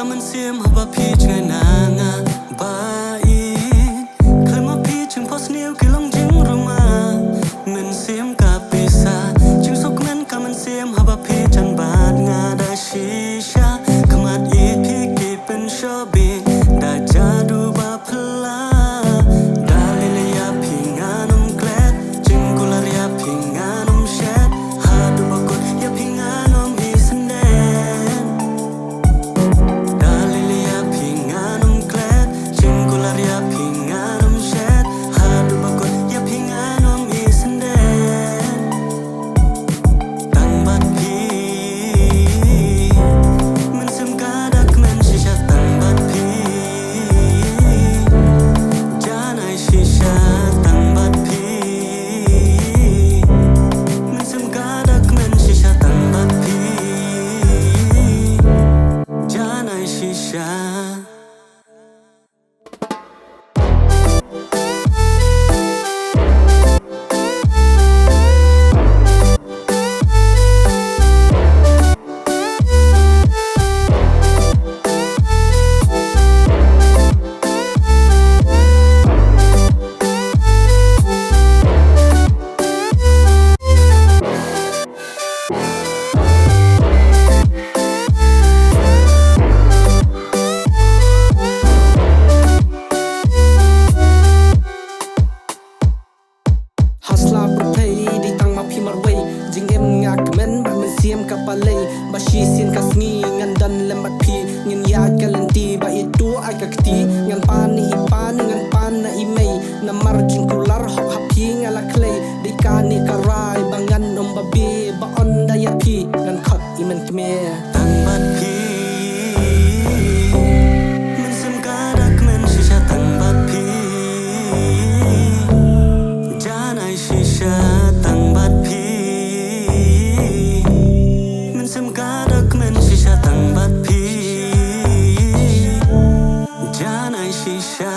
Kaman sim haba pitch ngai nanga bain Klima pitch ng pos niu kilong jing ruma Min sim ka pisa Jing sok men kaman sim haba pitch an bad nga da shisha Kamat it piki pen shopping Da jadu ba pala Da lilia pinganum glad Jing gular ya pinganum shed Hadu bakut ya pinganum isnen Dalilia pinganum glad Jinggular ya pinganum shed Hadu bakut ya pinganum isnen Tangbat pi Mensem kadak men shisha tangbat pi Janai shisha tangbat pi Mensem kadak men shisha tangbat pi Janai shisha Hasla berpay di tang ma phimar way jing em ngak men ba men siam ka palay ba shi sin ka sngi ngan dan lembat phi ngin ya kalenti ba itu ai ka kti ngan pan ni pan ngan pan na imei na margin kular hok happy ngala clay di kani karai bangan om ba be ba on da ya phi ngan khat imen kme Tangbat pi Mensem kadak men shisha tangbat pi Janai shisha tangbat pi Mensem kadak men shisha tangbat pi Janai shisha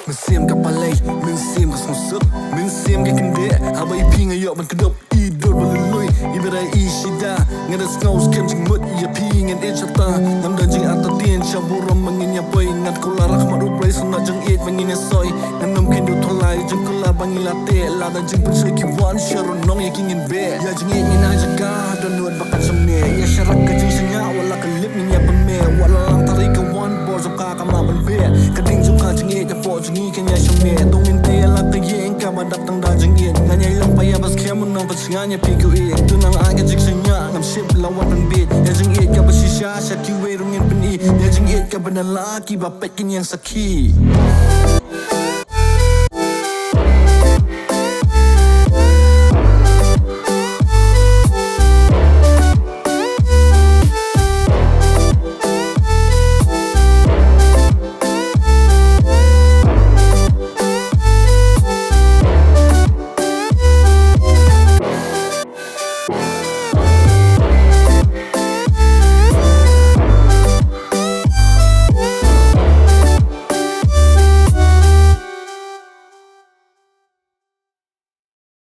Mình xem cả ballet, mình xem cả song sức, mình xem cái kinh địa, hà bay phi ngay dọc mình cứ đập y đôi vào lưng lui, y về đây y shida, nghe được snow skim chừng mượt y phi nghe đến chata, nằm đơn chừng ăn tiền chăm bù ram bằng nghe bay, ngắt cô la rắc mà đu play suna chừng eat bằng nghe soi, nằm nằm kinh đu thua lại chừng cô la bằng nghe latte, la dan chừng bớt chơi ki one sharon nong y kinh nghe be, ya chừng eat nghe na chừng ka, dan nuột bakal samne, ya sharak ka chừng senya, wala ka lip nghe ban me, wala lang tarik ka one bar zap ka ka ma ban be, ka ding zap ka chừng eat ya po chừng eat kanya shame, dong in te la ka yen ka ba dap tang da chừng eat, nganya lang pa ya bas kya mo nang pas nganya piku eat, tu nang aga ching senya, ngam ship lawan ban beat, ya chừng eat ka ba shisha, shat ki we rungin pan e, ya chừng eat ka ba na la ki ba pet kin yang saki.